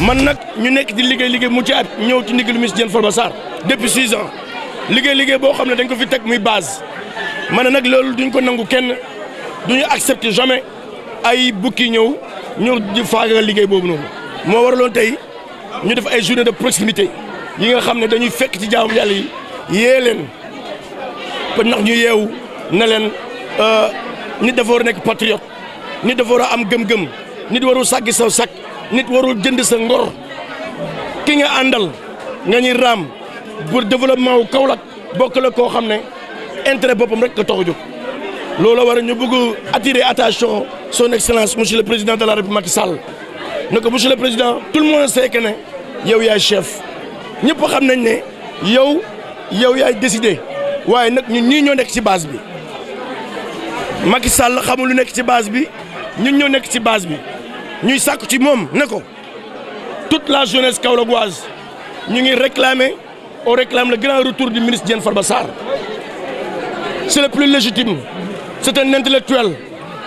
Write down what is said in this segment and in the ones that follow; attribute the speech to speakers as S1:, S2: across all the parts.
S1: man nag ñu nekk di liggéey mu ci at ñëw ci ndigalu ministre Diène Farba Sarr depuis 6 ans liggéey boo xam ne dañ ko fi teg muy base man nag loolu duñ ko nangu kenn duñu accepter jamais ay bukki ñëw di faaga liggéey boobu noonu moo waraloon tey ñu def ay journée de proximité yi nga xam ne dañuy fekk ci jaamu yàlla yi yee leen ba ndax ñu yeewu na leen nit dafa war a nekk patriote nit dafa war a am gëm-gëm nit warul sàggi sa sàkk nit warul jënd sa ngor ki nga àndal nga ñuy raam pour développement wu Kaolack bokk la koo xam ne intérêt boppam rek nga tax a jóg loolu war a ñu bëgg attirer attention son excellence monsieur le président de la République Macky Sall ne ko monsieur le président tout le monde sait que ne yow yaay chef ñëpp xam nañ ne yow yaay décidé waaye nag ñun ñii ñoo nekk ci base bi Macky Sall xamul lu nekk ci base bi ñun ñoo nekk ci base bi ñuy sàkku ci moom ne ko toute la jeunesse kaolackoise ñu ngi réclamer on réclame le grand retour du ministre Diène Farba Sarr c'est le plus légitime c'est un intellectuel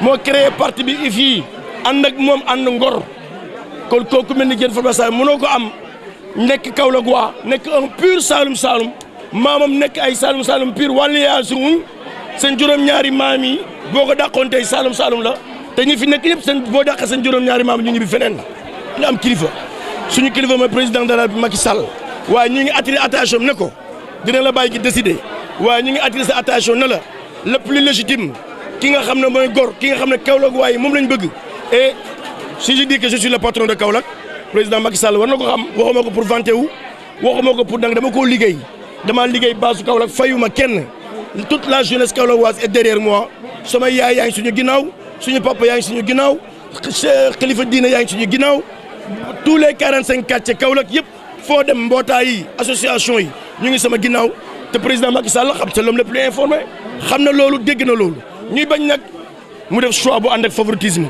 S1: moo créé parti bi fii ànd ak moom ànd ngor kon kooku mel ni Diène Farba Sarr mënoo ko am nekk Kaolackois nekk un pur Saloum maamam nekk ay Saloum pur wàllu yaa suñu seen juróom-ñaari maam yi boo ko dàqoon tey Saloum la te ñi fi nekk yëpp seen boo dàqee seen juróom-ñaari maam ñu ñibbi feneen ñu am kilifa suñu kilifa mooy président de la République Macky Sall waaye ñu ngi attiré attention ne ko dina la bàyyi ki décider waaye ñu ngi attiré sa attention ne la le plus légitime ki nga xam ne mooy gor ki nga xam ne Kaolack waaye moom lañ bëgg et si je dis que je suis le patron de Kaolack président Macky Sall war na ko xam waxuma ko pour vanter wu waxuma ko pour dang dama koo liggéey damaa liggéey base su Kaolack fayuma kenn toute la jeunesse kaolackoise est derrière moi sama yaay yaa ngi suñu ginnaaw suñu papa yaa ngi suñu ginnaaw kilifa diine yaa ngi suñu ginnaaw tous les 45 quartiers Kaolack yëpp foo dem mbootaay yi association yi ñu ngi sama ginnaaw te président Macky Sall xam c'est l'homme le plus informé xam na loolu dégg na loolu ñuy bañ nag mu def choix bu ànd ak favoritisme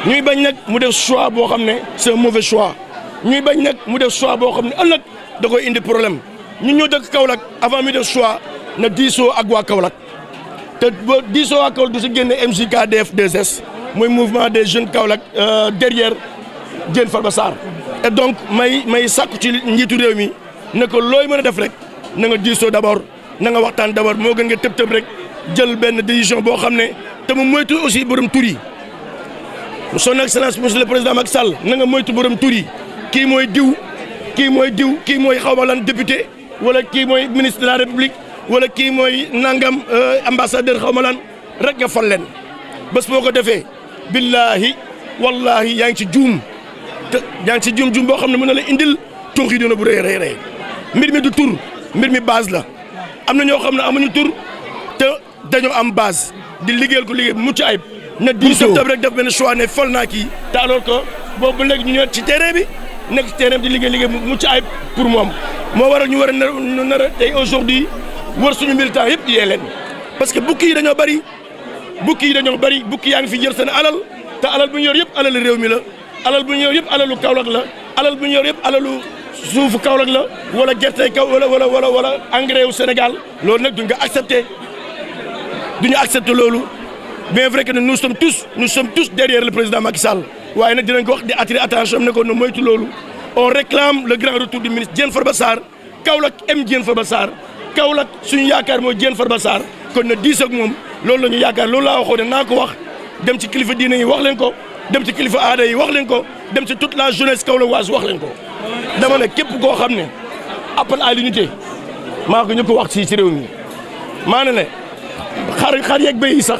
S1: ñuy bañ nag mu def choix boo xam ne c'est un mauvais choix ñuy bañ nag mu def choix boo xam ne ëllëg da koy indi problème ñun ñoo dëkk Kaolack avant mu def choix na diisoo ak waa Kaolack te ba diisoo ak Kaolack du si génne MJKDF2S mooy mouvement des jeunes Kaolack derrière Diène Farba Sarr et donc may sàkku ci njiitu réew mi ne ko looy mën a def rek na nga diisoo d'abord na nga waxtaan d'abord moo gën nga tëb rek jël benn décision boo xam ne te mu moytu aussi borom tur yi son excellence monsieur le président Macky Sall na nga moytu borom tur yi kii mooy diw kii mooy xaw ma lan député wala kii mooy ministre de la république wala kii mooy nangam ambassadeur xaw ma lan rek nga fal leen bés boo ko defee billahi wallahi yaa ngi ci juum te yaa ngi ci juum boo xam ne mën na la indil toox yi doona bu rëy mbir mi du tur mbir mi base la am na ñoo xam ne amuñu tur te dañoo am base di liggéeyal ko liggéey mucc ayib na di septembre rek def benn choix ne fal naa kii te alors que boobu ba léegi ñu ñëw ci terrain bi nekk ci terrain bi di liggéey mucc ayib pour moom moo waral ñu war a nar a tey aujourd'hui war suñu militant yëpp di yee leen parce que bukki yi dañoo bëri bukki yaa ngi fi jël seen alal te alal bu ñu yor yëpp alalu réew mi la alal bu ñu yor yëpp alalu Kaolack la alal bu ñu yor yëpp alalu suufu Kaolack la wala gerte wala engrais wu Sénégal loolu nag duñ ko accepter loolu bien vrai que nous sommes tous derrière le président Macky Sall waaye nag dinañ ko wax di attirer attention ne ko no moytu loolu on réclame le grand retour du ministre Diène Farba Sarr Kaolack aime Diène Farba Sarr Kaolack suñu yaakaar mooy Diène Farba Sarr kon na diis ak moom loolu la ñu yaakaar loolu laa waxoon ne naa ko wax dem ci kilifa diine yi wax leen ko dem ci kilifa aada yi wax leen ko dem ci toute la jeunesse kaolackoise wax leen ko dama ne képp koo xam ne appel à l'unité maa ko ñu ko wax ci réew mi maa ne xar yeeg béy yi sax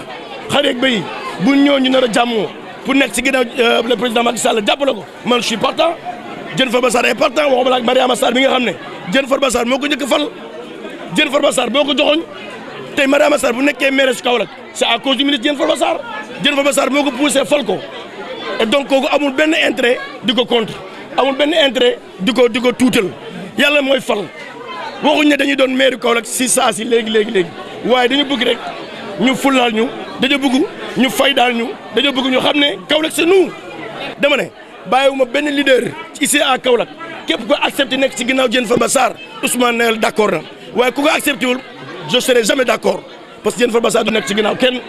S1: xar yeeg béy yi bu ñëw ñu nar a jàmmoo pour nekk ci ginnaaw le président Macky Sall jàppale ko man je suis partant Diène Farba Sarr est partant waxuma la ak Mariama Sarr bi nga xam ne Diène Farba Sarr moo ko njëkk fal Diène Farba Sarr boo ko joxoñ tey Mariama Sarr bu nekkee maire su Kaolack c'est à cause du ministre Diène Farba Sarr Diène Farba Sarr moo ko poussé fal ko et donc kooku amul benn intérêt di ko contre amul benn intérêt di ko tuutal yàlla mooy fal waxuñ ne dañuy doon maire Kaolack si saa si léegi waaye dañu bëgg rek ñu fullaal ñu dañoo bëgg ñu faydaal ñu dañoo bëgg ñu xam ne Kaolack c'est nous dama ne bàyyiwuma benn leader ici à Kaolack képp ko accepté nekk ci ginnaaw Diène Farba Sarr Ousmane Noël d'accord na waaye ku ko accepté wul je serai jamais d'accord parce que Diène Farba Sarr du nekk ci ginnaaw kenn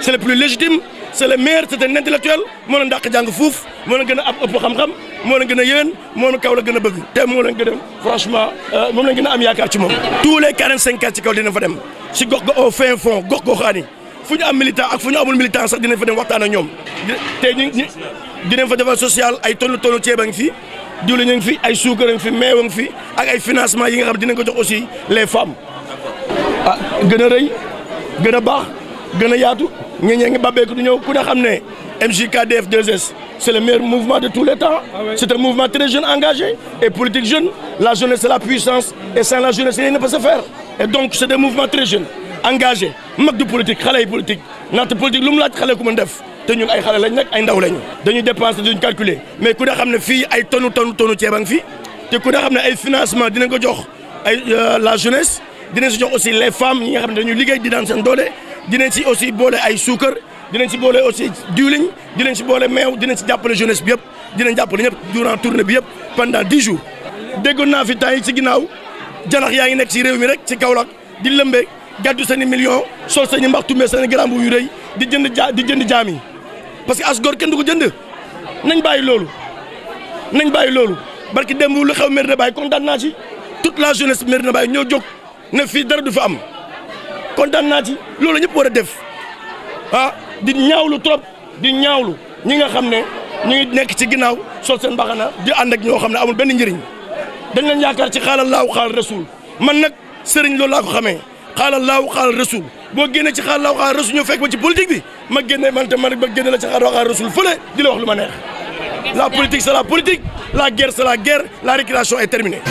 S1: c'est le plus légitime c'est le meilleur, c'est un intellectuel moo leen dàq jàng fuuf moo leen gën a am ëpp xam-xam moo leen gën a yéwén moo leen kaw la gën a bëgg te moo leen gën a franchement moom leen gën a am yaakaar ci moom. tous les 45 ans ci kaw dina fa dem si gox au fin fond gox-goxaan yi fu ñu am militant ak fu ñu amul militant sax dinañ fa dem waxtaan ak ñoom te dinañ fa defal social ay tonnu ceeb a ngi fi diwlin a ngi fi ay suukar a ngi fi meew a ngi fi ak ay financement yi nga xam dinañ ko jox aussi les femmes ah gën a rëy gën a baax gën a yaatu ñeñee ngi babbeeku du ñëw ku ne xam ne MJKDF 2S c'est le meilleur mouvement de tous les temps. C'est un mouvement très jeune, engagé et politique jeune. La jeunesse c'est la puissance et sans la jeunesse rien ne peut se faire. Et donc c'est des mouvements très jeunes engagés mag du politique xale yi politique naata politique lu mu laaj xale ku mën def te ñun ay xale lañ nag ay ndaw lañu. dañuy dépenser duñ calculer mais ku ne xam ne fii ay tonnu ceeb a ngi fi te ku ne xam ne ay financement dinañ ko jox ay la jeunesse dinañ si jox aussi les femmes yi nga xam ne dañuy liggéey di daan seen doole dinañ si aussi boole ay suukar. dinañ ci boole aussi diwliñ dinañ ci boole meew dinañ ci jàppale jeunesse bi yëpp dinañ jàppale ñëpp durant tournée bi yëpp pendant 10 jours. déggoon naa fi temps yi ci ginnaaw janax yaa ngi nekk ci réew mi rek ci Kaolack di lëmbe gàddu seen i millions sol seen i mbax tumbee seen i grand bu yu rëy di jënd jaam yi parce que as góor kenn du ko jënd nañ bàyyi loolu barki démb lu xew Médina Baye kontaan naa ci toute la jeunesse Médina Baye ñoo jóg ne fii dara du fa am kontaan naa ci loolu ñëpp war a def di ñaawlu trop di ñaawlu ñi nga xam ne ñu ngi nekk ci ginnaaw sol seen mbaxana di ànd ak ñoo xam ne amul benn njëriñ dañ leen yaakaar ci xaalal laahu xaalal rasul man nag sëriñ loolu laa ko xamee xaalal laahu xaalal rasul boo génnee ci xaalal laahu xaalal rasul ñoo fekk ma ci politique bi ma génne man te man ma génne la ci xaalal xaalal rasul fële di la wax lu ma neex la politique c'est la politique la guerre c'est la guerre la récréation est terminée.